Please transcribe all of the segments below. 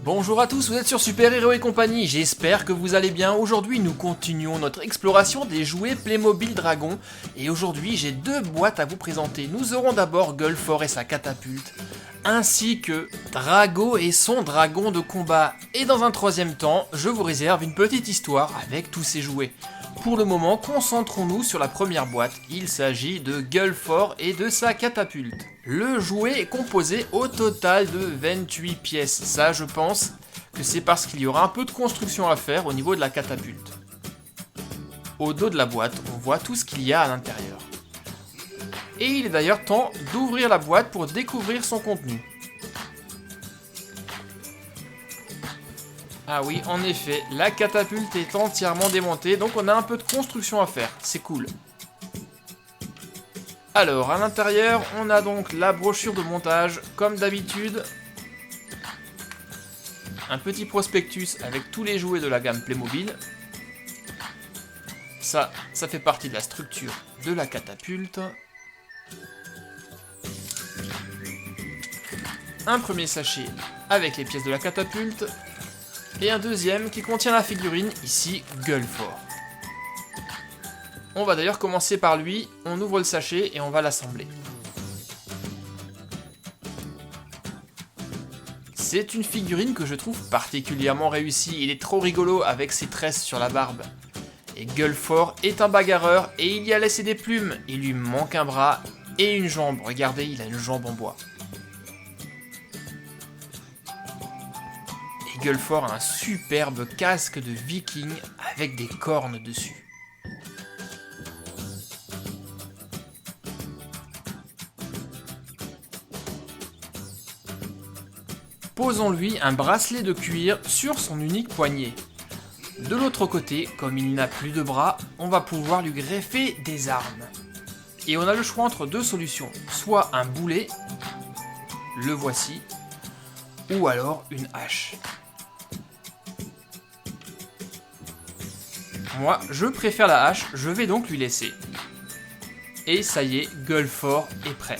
Bonjour à tous, vous êtes sur Super Hero et compagnie, j'espère que vous allez bien. Aujourd'hui nous continuons notre exploration des jouets Playmobil Dragon et aujourd'hui j'ai deux boîtes à vous présenter. Nous aurons d'abord Gullfor et sa catapulte, ainsi que Drago et son dragon de combat. Et dans un troisième temps, je vous réserve une petite histoire avec tous ces jouets. Pour le moment, concentrons-nous sur la première boîte, il s'agit de Gullfor et de sa catapulte. Le jouet est composé au total de 28 pièces, ça je pense que c'est parce qu'il y aura un peu de construction à faire au niveau de la catapulte. Au dos de la boîte, on voit tout ce qu'il y a à l'intérieur. Et il est d'ailleurs temps d'ouvrir la boîte pour découvrir son contenu. Ah oui, en effet, la catapulte est entièrement démontée, donc on a un peu de construction à faire, c'est cool. Alors, à l'intérieur, on a donc la brochure de montage, comme d'habitude. Un petit prospectus avec tous les jouets de la gamme Playmobil. Ça fait partie de la structure de la catapulte. Un premier sachet avec les pièces de la catapulte. Et un deuxième qui contient la figurine, ici Gullfor. On va d'ailleurs commencer par lui, on ouvre le sachet et on va l'assembler. C'est une figurine que je trouve particulièrement réussie, il est trop rigolo avec ses tresses sur la barbe. Et Gullfor est un bagarreur et il y a laissé des plumes, il lui manque un bras et une jambe, regardez il a une jambe en bois. Gullfor a un superbe casque de viking avec des cornes dessus. Posons-lui un bracelet de cuir sur son unique poignet. De l'autre côté, comme il n'a plus de bras, on va pouvoir lui greffer des armes. Et on a le choix entre deux solutions, soit un boulet, le voici, ou alors une hache. Moi, je préfère la hache, je vais donc lui laisser. Et ça y est, Gullfor est prêt.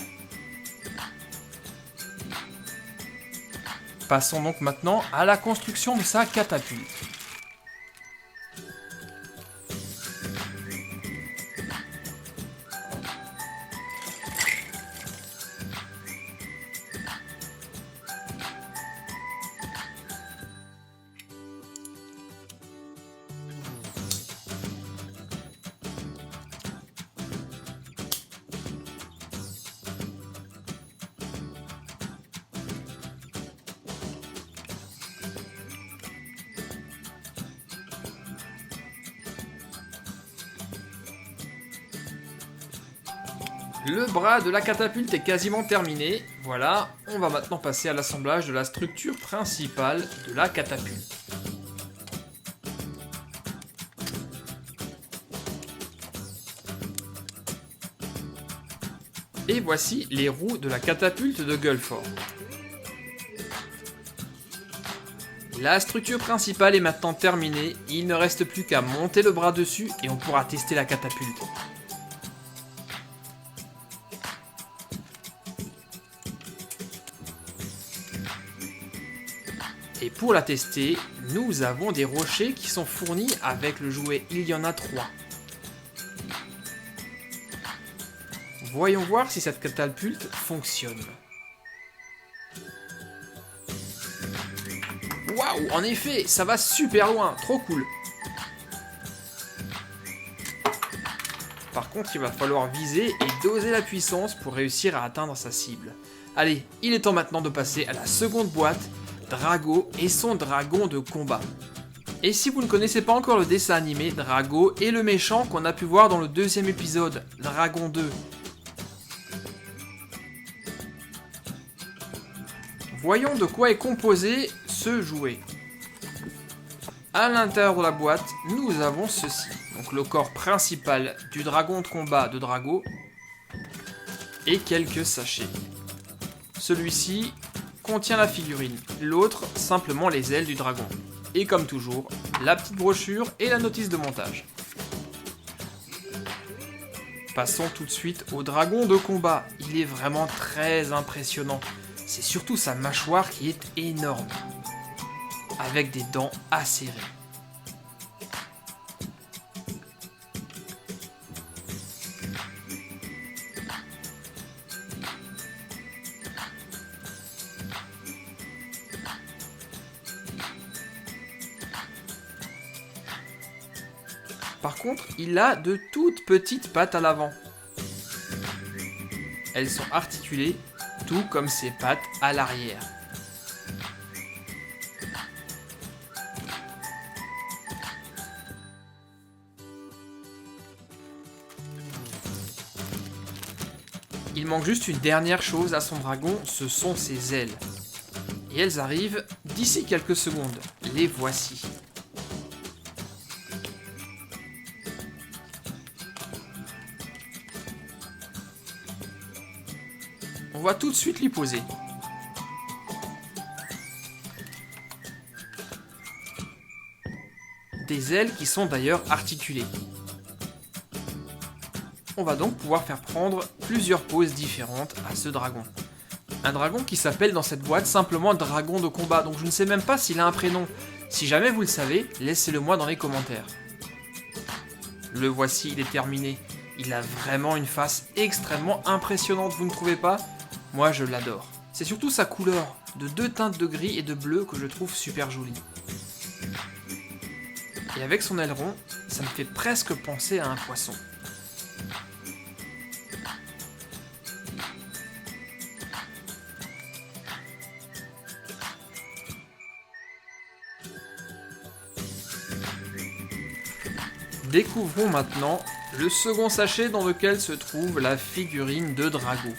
Passons donc maintenant à la construction de sa catapulte. Le bras de la catapulte est quasiment terminé. Voilà, on va maintenant passer à l'assemblage de la structure principale de la catapulte. Et voici les roues de la catapulte de Gullfor. La structure principale est maintenant terminée, il ne reste plus qu'à monter le bras dessus et on pourra tester la catapulte. Et pour la tester, nous avons des rochers qui sont fournis avec le jouet, il y en a 3. Voyons voir si cette catapulte fonctionne. Waouh, en effet, ça va super loin, trop cool. Par contre, il va falloir viser et doser la puissance pour réussir à atteindre sa cible. Allez, il est temps maintenant de passer à la seconde boîte, Drago et son dragon de combat. Et si vous ne connaissez pas encore le dessin animé, Drago est le méchant qu'on a pu voir dans le deuxième épisode, Dragon 2. Voyons de quoi est composé ce jouet. À l'intérieur de la boîte, nous avons ceci. Donc le corps principal du dragon de combat de Drago et quelques sachets. Celui-ci contient la figurine, l'autre simplement les ailes du dragon. Et comme toujours, la petite brochure et la notice de montage. Passons tout de suite au dragon de combat. Il est vraiment très impressionnant. C'est surtout sa mâchoire qui est énorme. avec des dents acérées. Par contre, il a de toutes petites pattes à l'avant. Elles sont articulées, tout comme ses pattes à l'arrière. Il manque juste une dernière chose à son dragon, ce sont ses ailes. Et elles arrivent d'ici quelques secondes. Les voici. On va tout de suite l'y poser. Des ailes qui sont d'ailleurs articulées. On va donc pouvoir faire prendre plusieurs poses différentes à ce dragon. Un dragon qui s'appelle dans cette boîte simplement dragon de combat, donc je ne sais même pas s'il a un prénom. Si jamais vous le savez, laissez-le moi dans les commentaires. Le voici, il est terminé. Il a vraiment une face extrêmement impressionnante, vous ne trouvez pas ? Moi je l'adore. C'est surtout sa couleur, de 2 teintes de gris et de bleu que je trouve super jolie. Et avec son aileron, ça me fait presque penser à un poisson. Découvrons maintenant le second sachet dans lequel se trouve la figurine de Drago.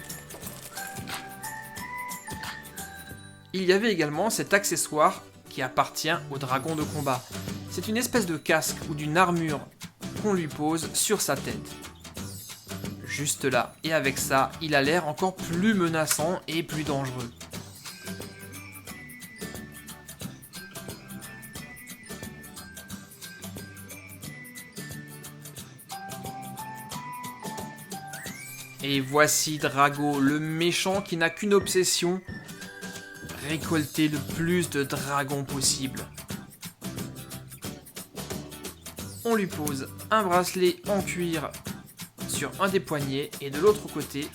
Il y avait également cet accessoire qui appartient au dragon de combat. C'est une espèce de casque ou d'une armure qu'on lui pose sur sa tête. Juste là, et avec ça, il a l'air encore plus menaçant et plus dangereux. Et voici Drago, le méchant qui n'a qu'une obsession, récolter le plus de dragons possible. On lui pose un bracelet en cuir sur un des poignets et de l'autre côté,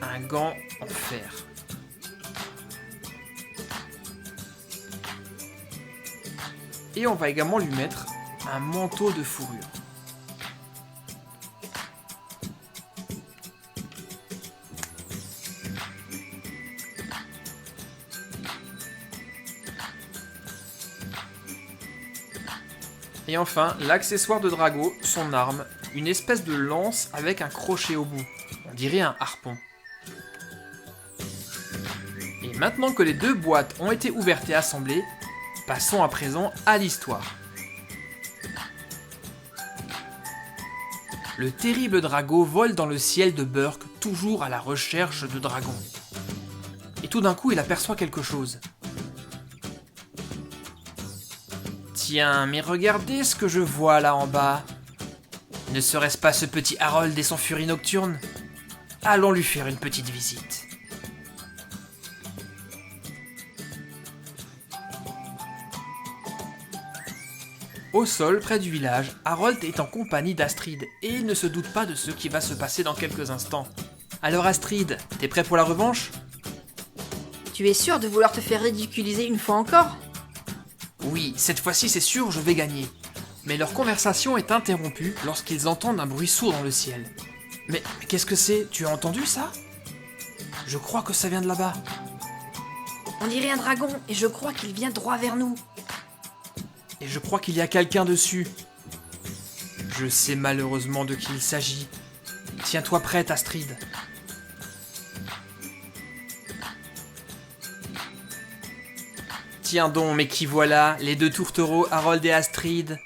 un gant en fer. Et on va également lui mettre un manteau de fourrure. Et enfin, l'accessoire de Drago, son arme, une espèce de lance avec un crochet au bout. On dirait un harpon. Et maintenant que les 2 boîtes ont été ouvertes et assemblées, passons à présent à l'histoire. Le terrible Drago vole dans le ciel de Berk, toujours à la recherche de dragons. Et tout d'un coup, il aperçoit quelque chose. Tiens, mais regardez ce que je vois là en bas. Ne serait-ce pas ce petit Harold et son furie nocturne ? Allons lui faire une petite visite. Au sol, près du village, Harold est en compagnie d'Astrid et ne se doute pas de ce qui va se passer dans quelques instants. Alors Astrid, t'es prêt pour la revanche ? Tu es sûr de vouloir te faire ridiculiser une fois encore ? Oui, cette fois-ci c'est sûr, je vais gagner. Mais leur conversation est interrompue lorsqu'ils entendent un bruit sourd dans le ciel. Mais qu'est-ce que c'est ? Tu as entendu ça ? Je crois que ça vient de là-bas. On dirait un dragon et je crois qu'il vient droit vers nous. Et je crois qu'il y a quelqu'un dessus. Je sais malheureusement de qui il s'agit. Tiens-toi prête, Astrid. Tiens donc, mais qui voilà, les 2 tourtereaux, Harold et Astrid.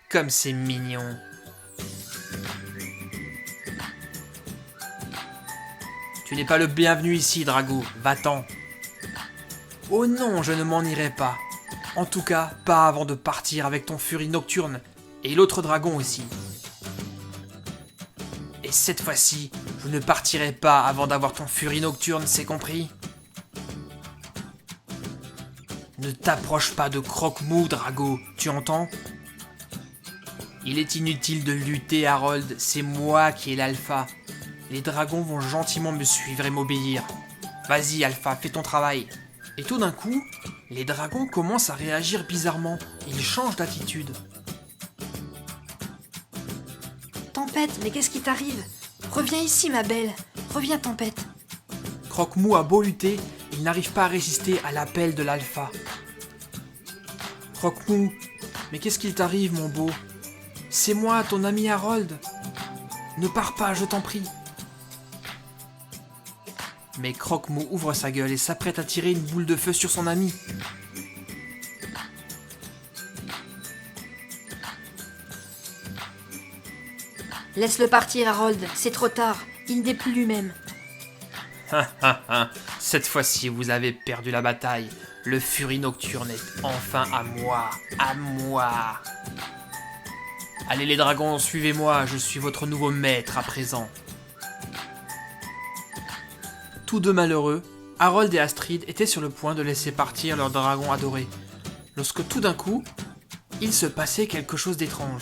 Comme c'est mignon. Tu n'es pas le bienvenu ici, Drago, va-t'en. Oh non, je ne m'en irai pas. En tout cas, pas avant de partir avec ton furie nocturne, et l'autre dragon aussi. Et cette fois-ci, je ne partirai pas avant d'avoir ton furie nocturne, c'est compris ? Ne t'approche pas de Croque-Mou, Drago, tu entends? Il est inutile de lutter, Harold, c'est moi qui ai l'alpha. Les dragons vont gentiment me suivre et m'obéir. Vas-y, Alpha, fais ton travail. Et tout d'un coup, les dragons commencent à réagir bizarrement. Ils changent d'attitude. Tempête, mais qu'est-ce qui t'arrive? Reviens ici, ma belle. Reviens, Tempête. Croque-Mou a beau lutter, il n'arrive pas à résister à l'appel de l'alpha. Croque-Mou, mais qu'est-ce qu'il t'arrive, mon beau? C'est moi, ton ami Harold. Ne pars pas, je t'en prie. Mais Croque-Mou ouvre sa gueule et s'apprête à tirer une boule de feu sur son ami. Laisse-le partir, Harold. C'est trop tard. Il n'est plus lui-même. Cette fois-ci, vous avez perdu la bataille. Le Furie Nocturne est enfin à moi. À moi. Allez les dragons, suivez-moi. Je suis votre nouveau maître à présent. Tous deux malheureux, Harold et Astrid étaient sur le point de laisser partir leur dragon adoré, lorsque tout d'un coup, il se passait quelque chose d'étrange.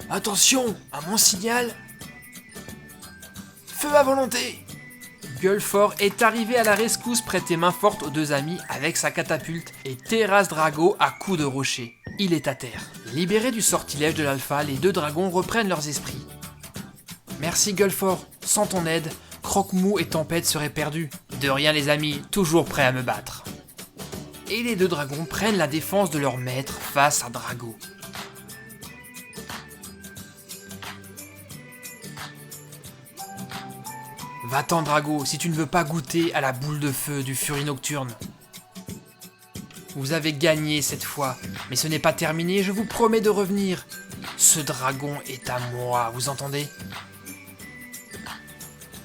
Attention, à mon signal. Feu à volonté. Gueulfort est arrivé à la rescousse, prêter main forte aux deux amis avec sa catapulte et terrasse Drago à coups de rocher. Il est à terre. Libérés du sortilège de l'alpha, les deux dragons reprennent leurs esprits. Merci Gueulfort, sans ton aide, Croque-Mou et Tempête seraient perdus. De rien les amis, toujours prêts à me battre. Et les deux dragons prennent la défense de leur maître face à Drago. Va-t'en Drago, si tu ne veux pas goûter à la boule de feu du Furie Nocturne. Vous avez gagné cette fois, mais ce n'est pas terminé, je vous promets de revenir. Ce dragon est à moi, vous entendez?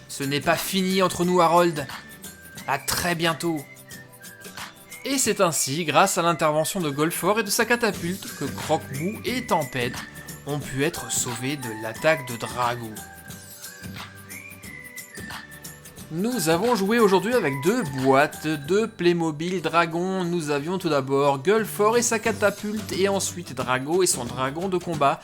Ce n'est pas fini entre nous, Harold. À très bientôt. Et c'est ainsi, grâce à l'intervention de Gueulfort et de sa catapulte, que Croque-Mou et Tempête ont pu être sauvés de l'attaque de Drago. Nous avons joué aujourd'hui avec deux boîtes de Playmobil Dragon. Nous avions tout d'abord Gueulfort et sa catapulte, et ensuite Drago et son dragon de combat.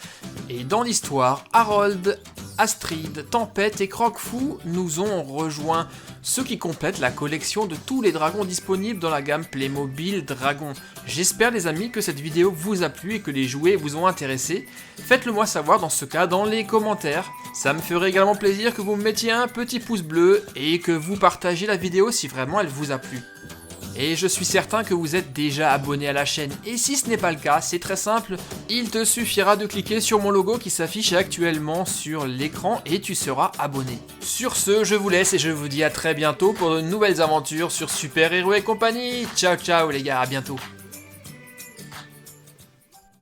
Et dans l'histoire, Harold, Astrid, Tempête et Croque-Fou nous ont rejoints, ce qui complète la collection de tous les dragons disponibles dans la gamme Playmobil Dragon. J'espère les amis que cette vidéo vous a plu et que les jouets vous ont intéressé. Faites-le moi savoir dans ce cas dans les commentaires. Ça me ferait également plaisir que vous me mettiez un petit pouce bleu et que vous partagiez la vidéo si vraiment elle vous a plu. Et je suis certain que vous êtes déjà abonné à la chaîne, et si ce n'est pas le cas, c'est très simple, il te suffira de cliquer sur mon logo qui s'affiche actuellement sur l'écran et tu seras abonné. Sur ce, je vous laisse et je vous dis à très bientôt pour de nouvelles aventures sur Super Héros et compagnie. Ciao ciao les gars, à bientôt.